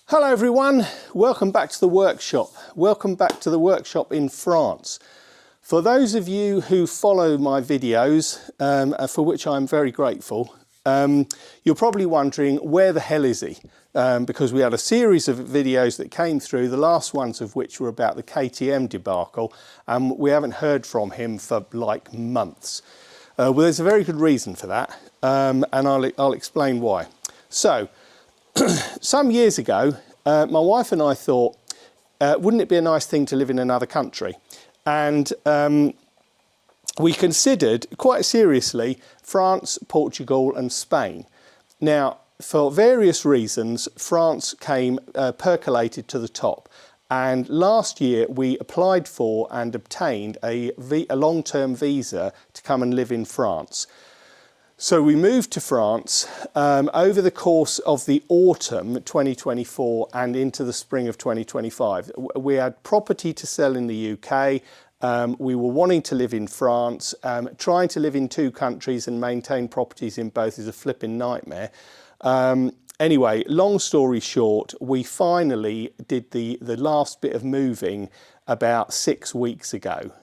Hello everyone, welcome back to the workshop. Welcome back to the workshop in France. For those of you who follow my videos, for which I'm very grateful, you're probably wondering where the hell is he? Because we had a series of videos that came through, the last ones of which were about the KTM debacle, and we haven't heard from him for like months. Well, there's a very good reason for that, and I'll explain why. So, some years ago, my wife and I thought, wouldn't it be a nice thing to live in another country? And we considered quite seriously France, Portugal and Spain. Now, for various reasons, France came percolated to the top. And last year we applied for and obtained a long-term visa to come and live in France. So we moved to France over the course of the autumn 2024 and into the spring of 2025. We had property to sell in the UK. We were wanting to live in France. Trying to live in two countries and maintain properties in both is a flipping nightmare. Anyway, long story short, we finally did the last bit of moving about 6 weeks ago.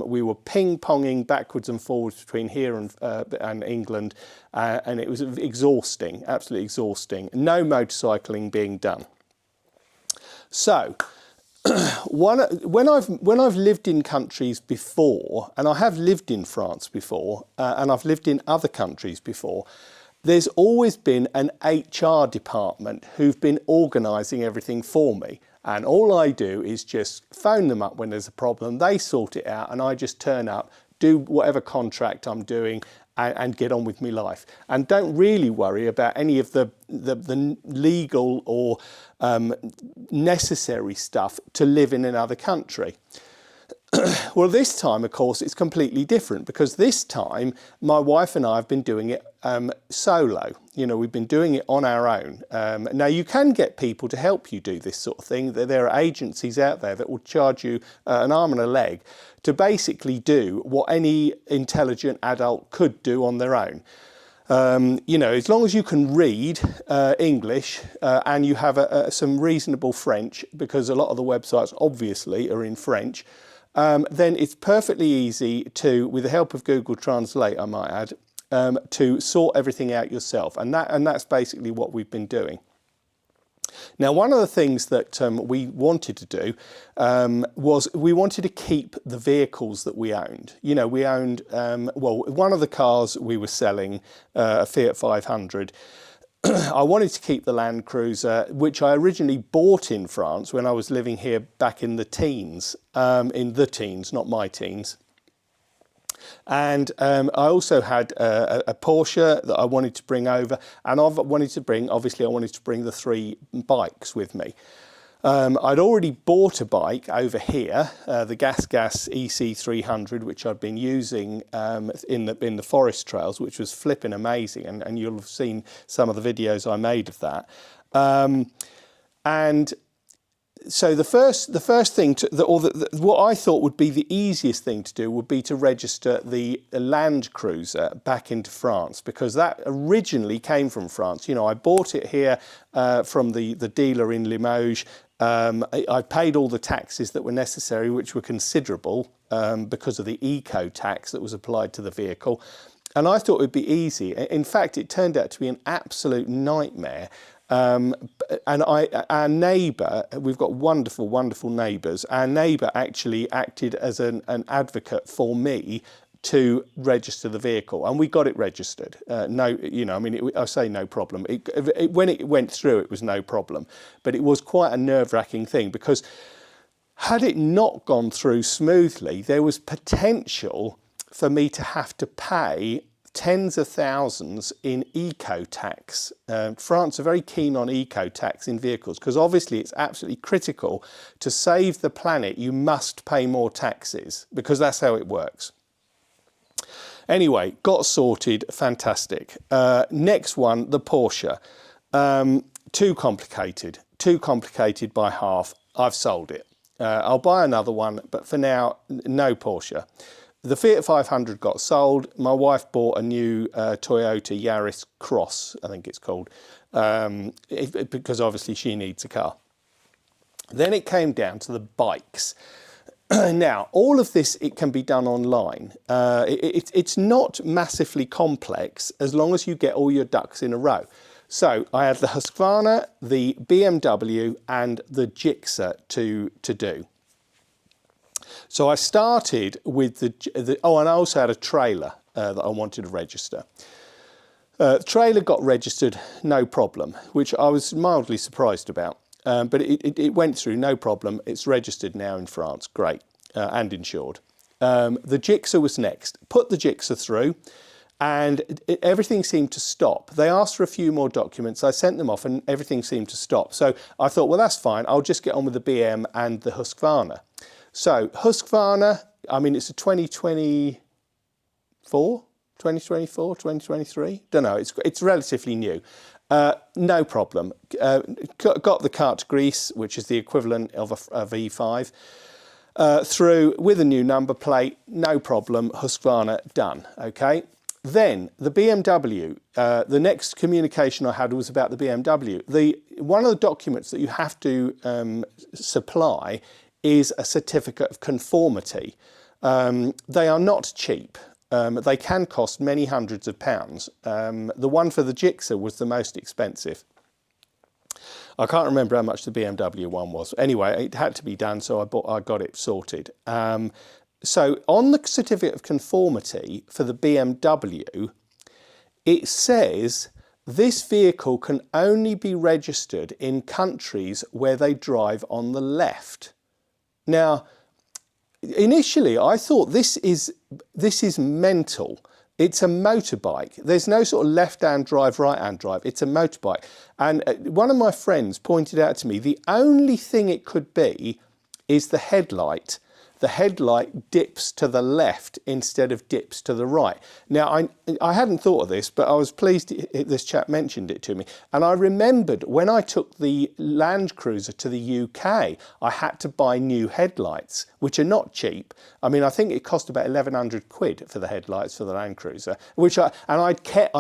We were ping-ponging backwards and forwards between here and England, and it was exhausting, absolutely exhausting. No motorcycling being done. So, when I've lived in countries before, and I have lived in France before, and I've lived in other countries before, there's always been an HR department who've been organising everything for me. And all I do is just phone them up when there's a problem, they sort it out, and I just turn up, do whatever contract I'm doing and get on with my life. And don't really worry about any of the legal or necessary stuff to live in another country. Well, this time, of course, it's completely different because this time my wife and I have been doing it solo. You know, we've been doing it on our own. Now, you can get people to help you do this sort of thing. There are agencies out there that will charge you an arm and a leg to basically do what any intelligent adult could do on their own. You know, as long as you can read English and you have some reasonable French, because a lot of the websites obviously are in French, then it's perfectly easy to, with the help of Google Translate, I might add, to sort everything out yourself. And that's basically what we've been doing. Now, one of the things that we wanted to do was we wanted to keep the vehicles that we owned. You know, we owned, well, one of the cars we were selling, a Fiat 500, I wanted to keep the Land Cruiser, which I originally bought in France when I was living here back in the teens, not my teens. And I also had a Porsche that I wanted to bring over, and obviously I wanted to bring the 3 bikes with me. I'd already bought a bike over here, the Gas EC300, which I'd been using in the forest trails, which was flipping amazing, and you'll have seen some of the videos I made of that. And so the first thing, what I thought would be the easiest thing to do would be to register the Land Cruiser back into France, because that originally came from France. You know, I bought it here from the dealer in Limoges. I paid all the taxes that were necessary, which were considerable because of the eco tax that was applied to the vehicle. And I thought it would be easy. In fact, it turned out to be an absolute nightmare. And our neighbour, we've got wonderful, wonderful neighbours. Our neighbour actually acted as an advocate for me to register the vehicle, and we got it registered. No, you know, I mean, I say no problem. When it went through, it was no problem, but it was quite a nerve-wracking thing, because had it not gone through smoothly, there was potential for me to have to pay tens of thousands in eco tax. France are very keen on eco tax in vehicles, because obviously it's absolutely critical to save the planet. You must pay more taxes, because that's how it works. Anyway, got sorted, fantastic. Next one, the Porsche. Too complicated by half. I've sold it. I'll buy another one, but for now, no Porsche. the Fiat 500 got sold. My wife bought a new Toyota Yaris Cross, I think it's called, because obviously she needs a car. Then it came down to the bikes. Now, all of this, it can be done online. It's not massively complex as long as you get all your ducks in a row. So I had the Husqvarna, the BMW and the GSXR to do. So I started with the oh, and I also had a trailer that I wanted to register. The trailer got registered, no problem, which I was mildly surprised about. But it went through, no problem. It's registered now in France, great, and insured. The GSXR was next. Put the GSXR through, and everything seemed to stop. They asked for a few more documents. I sent them off, and everything seemed to stop. So I thought, well, that's fine. I'll just get on with the BM and the Husqvarna. So Husqvarna, I mean, it's a 2024, 2023? Don't know. It's relatively new. No problem. Got the cart to Greece, which is the equivalent of a V5, through with a new number plate, no problem, Husqvarna, done, okay? Then the BMW, the next communication I had was about the BMW. One of the documents that you have to supply is a certificate of conformity. They are not cheap. They can cost many hundreds of pounds. The one for the GSXR was the most expensive. I can't remember how much the BMW one was. Anyway, it had to be done, so I got it sorted. So on the certificate of conformity for the BMW, it says this vehicle can only be registered in countries where they drive on the left. Now, initially, I thought this is mental. It's a motorbike. There's no sort of left-hand drive, right-hand drive. It's a motorbike. And one of my friends pointed out to me, the only thing it could be is the headlight. The headlight dips to the left instead of dips to the right. Now, I hadn't thought of this, but I was pleased this chap mentioned it to me. And I remembered when I took the Land Cruiser to the UK, I had to buy new headlights, which are not cheap. I mean, I think it cost about 1,100 quid for the headlights for the Land Cruiser, I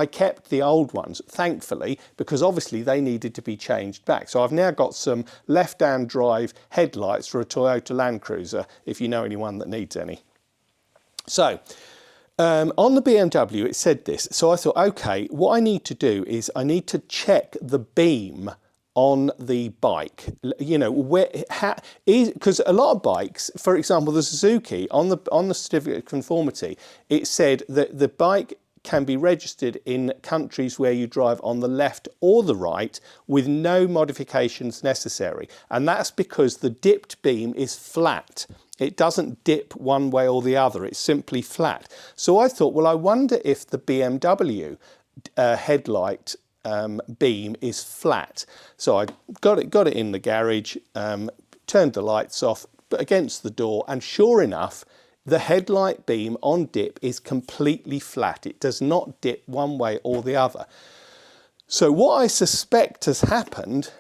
kept the old ones, thankfully, because obviously they needed to be changed back. So I've now got some left-hand drive headlights for a Toyota Land Cruiser, if you know anyone that needs any. So on the BMW it said this, so I thought, okay, what I need to do is I need to check the beam on the bike, you know, because a lot of bikes, for example the Suzuki, on the certificate of conformity, it said that the bike can be registered in countries where you drive on the left or the right with no modifications necessary. And that's because the dipped beam is flat. It doesn't dip one way or the other, it's simply flat. So I thought, well, I wonder if the BMW headlight beam is flat. So I got it in the garage, turned the lights off against the door, and sure enough, the headlight beam on dip is completely flat. It does not dip one way or the other. So what I suspect has happened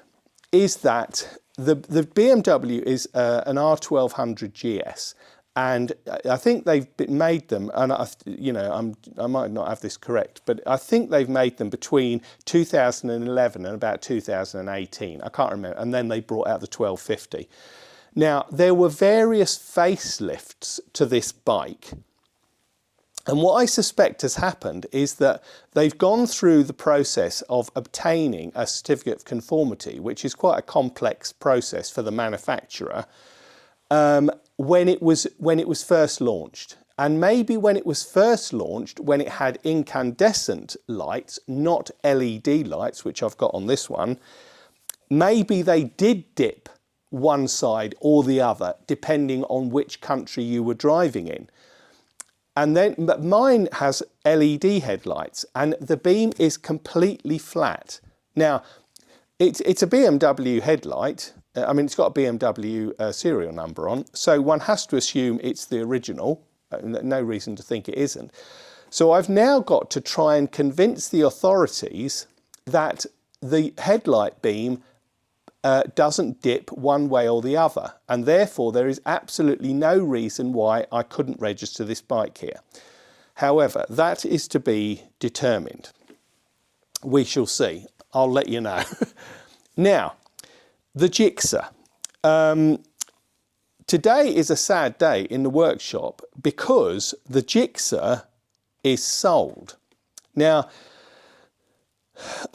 is that the BMW is an R1200 GS, and I think they've made them, and I might not have this correct, but I think they've made them between 2011 and about 2018. I can't remember. And then they brought out the 1250. Now, there were various facelifts to this bike, and what I suspect has happened is that they've gone through the process of obtaining a certificate of conformity, which is quite a complex process for the manufacturer, when it was first launched. And maybe when it was first launched, when it had incandescent lights, not LED lights, which I've got on this one, maybe they did dip one side or the other, depending on which country you were driving in. And then, but mine has LED headlights, and the beam is completely flat. Now, it's a BMW headlight. I mean, it's got a BMW serial number on, so one has to assume it's the original. No reason to think it isn't. So I've now got to try and convince the authorities that the headlight beam doesn't dip one way or the other, and therefore there is absolutely no reason why I couldn't register this bike here. However, that is to be determined. We shall see. I'll let you know. Now, the GSXR. Today is a sad day in the workshop because the GSXR is sold. Now,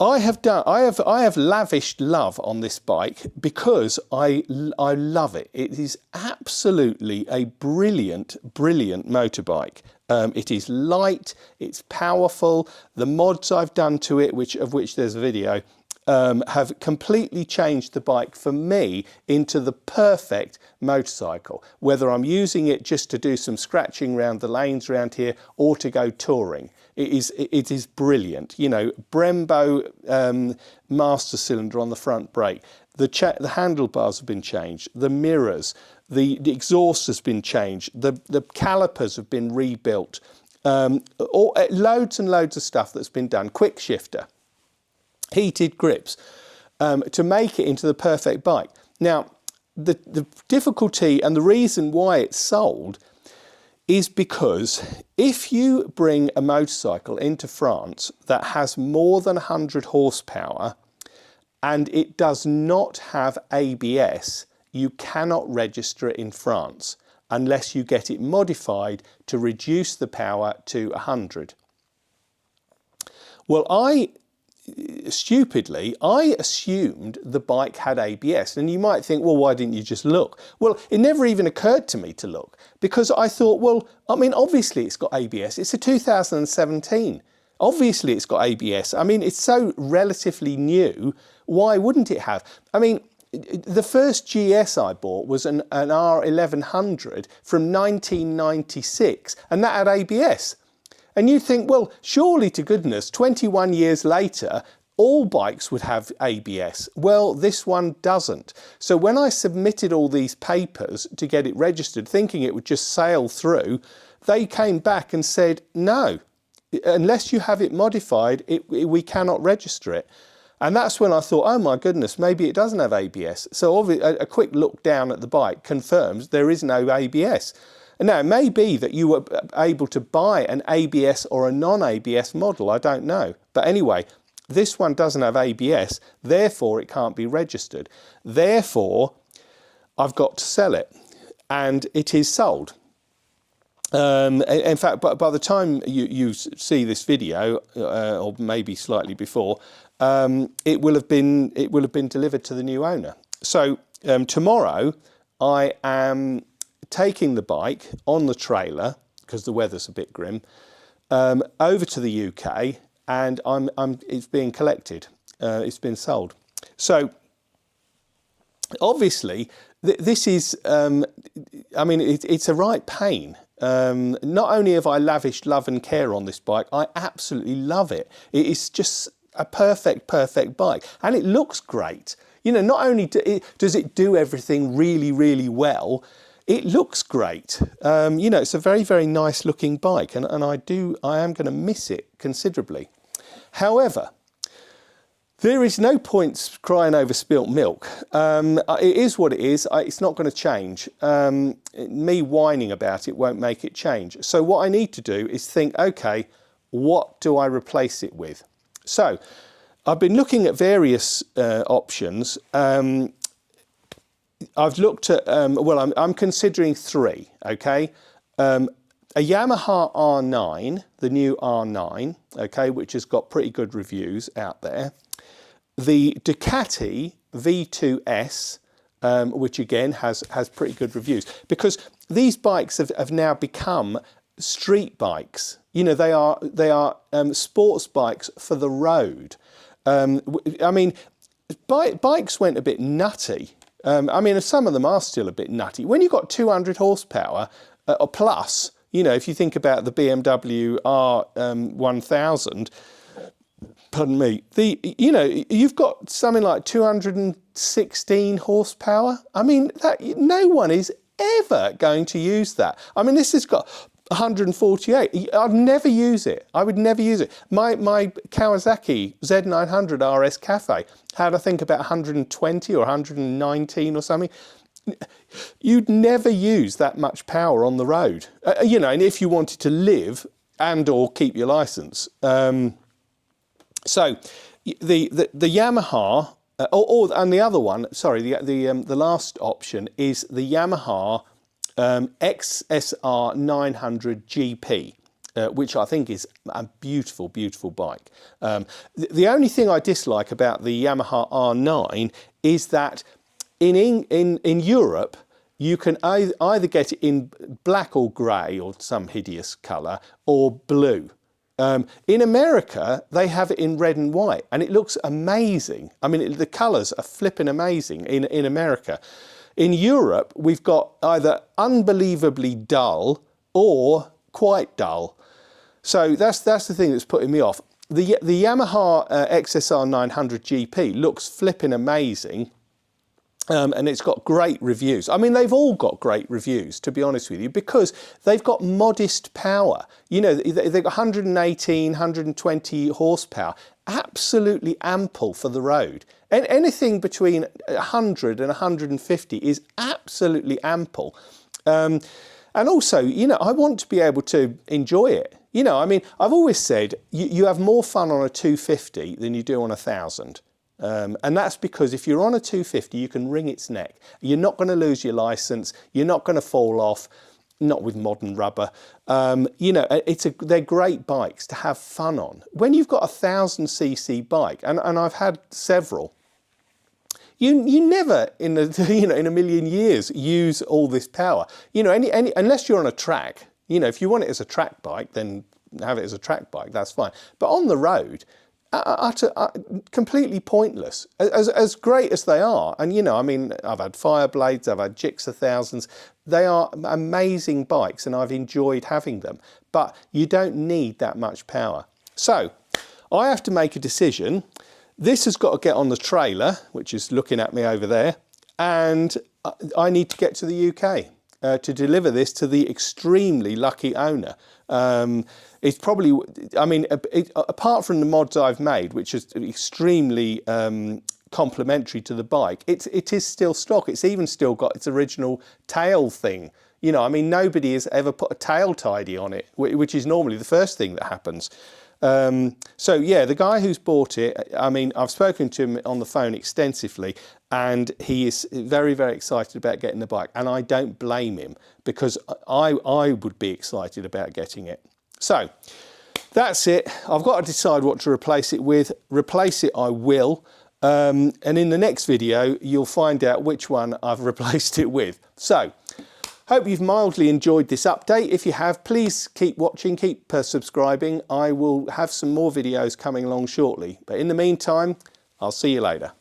I have lavished love on this bike because I love it. It is absolutely a brilliant motorbike. It is light, it's powerful. The mods I've done to it, of which there's a video, have completely changed the bike for me into the perfect motorcycle, whether I'm using it just to do some scratching around the lanes around here or to go touring. It is brilliant. You know, Brembo master cylinder on the front brake. The handlebars have been changed. The mirrors, the exhaust has been changed. The calipers have been rebuilt. Loads and loads of stuff that's been done. Quick shifter, heated grips, to make it into the perfect bike. Now, the difficulty and the reason why it's sold is because if you bring a motorcycle into France that has more than 100 horsepower and it does not have ABS, you cannot register it in France unless you get it modified to reduce the power to 100. Well, stupidly, I assumed the bike had ABS. And you might think, well, why didn't you just look? Well, it never even occurred to me to look because I thought, well, I mean, obviously it's got ABS. It's a 2017. Obviously it's got ABS. I mean, it's so relatively new. Why wouldn't it have? I mean, the first GS I bought was an R1100 from 1996, and that had ABS. And you think, well, surely to goodness, 21 years later, all bikes would have ABS. Well, this one doesn't. So when I submitted all these papers to get it registered, thinking it would just sail through, they came back and said, no, unless you have it modified, we cannot register it. And that's when I thought, oh my goodness, maybe it doesn't have ABS. So a quick look down at the bike confirms there is no ABS. Now, it may be that you were able to buy an ABS or a non-ABS model, I don't know. But anyway, this one doesn't have ABS, therefore it can't be registered. Therefore, I've got to sell it, and it is sold. In fact, by the time you see this video, or maybe slightly before, it will have been delivered to the new owner. So tomorrow, I am taking the bike on the trailer, because the weather's a bit grim, over to the UK, and it's being collected. It's been sold. So obviously this is, I mean, it's a right pain. Not only have I lavished love and care on this bike, I absolutely love it. It is just a perfect bike, and it looks great. You know, not only does it do everything really well, it looks great. You know, it's a very nice looking bike, and I am going to miss it considerably. However, there is no point crying over spilt milk. It is what it is. It's not going to change. Me whining about it won't make it change. So what I need to do is think, okay, what do I replace it with? So I've been looking at various options. I've looked at, well, I'm considering three, okay? A Yamaha R9, the new R9, okay, which has got pretty good reviews out there. The Ducati V2S, which again has pretty good reviews, because these bikes have now become street bikes. You know, they are sports bikes for the road. I mean, bikes went a bit nutty. I mean, some of them are still a bit nutty. When you've got 200 horsepower or plus, you know, if you think about the BMW R1000, pardon me, you know, you've got something like 216 horsepower. I mean, no one is ever going to use that. I mean, this has got 148. I'd never use it. I would never use it. My Kawasaki Z900 RS Cafe had, I think, about 120 or 119 or something. You'd never use that much power on the road, you know, and if you wanted to live and or keep your license. So the Yamaha, and the other one, sorry, the last option is the Yamaha XSR 900 GP, which I think is a beautiful, beautiful bike. The only thing I dislike about the Yamaha R9 is that in Europe, you can either get it in black or grey or some hideous colour, or blue. In America, they have it in red and white, and it looks amazing. I mean, the colours are flipping amazing in America. In Europe, we've got either unbelievably dull or quite dull. So that's the thing that's putting me off. The Yamaha XSR 900 GP looks flipping amazing. And it's got great reviews. I mean, they've all got great reviews, to be honest with you, because they've got modest power. You know, they've got 118, 120 horsepower, absolutely ample for the road. And anything between 100 and 150 is absolutely ample. And also, you know, I want to be able to enjoy it. You know, I mean, I've always said you have more fun on a 250 than you do on a 1000. And that's because if you're on a 250, you can wring its neck. You're not going to lose your license. You're not going to fall off, not with modern rubber. You know, they're great bikes to have fun on. When you've got a 1000cc bike, and I've had several, you never in a million years use all this power. You know, unless you're on a track. You know, if you want it as a track bike, then have it as a track bike. That's fine. But on the road, completely pointless, as great as they are. And you know, I mean, I've had Fireblades, I've had GSXR 1000s. They are amazing bikes and I've enjoyed having them, but you don't need that much power. So I have to make a decision. This has got to get on the trailer, which is looking at me over there, and I need to get to the UK to deliver this to the extremely lucky owner. It's probably, I mean, apart from the mods I've made, which is extremely complementary to the bike, it is still stock. It's even still got its original tail thing. You know, I mean, nobody has ever put a tail tidy on it, which is normally the first thing that happens. So yeah, the guy who's bought it, I mean, I've spoken to him on the phone extensively, and he is very, very excited about getting the bike, and I don't blame him, because I would be excited about getting it. So that's it. I've got to decide what to replace it with. Replace it I will, and in the next video you'll find out which one I've replaced it with. So hope you've mildly enjoyed this update. If you have, please keep watching, keep subscribing. I will have some more videos coming along shortly, but in the meantime, I'll see you later.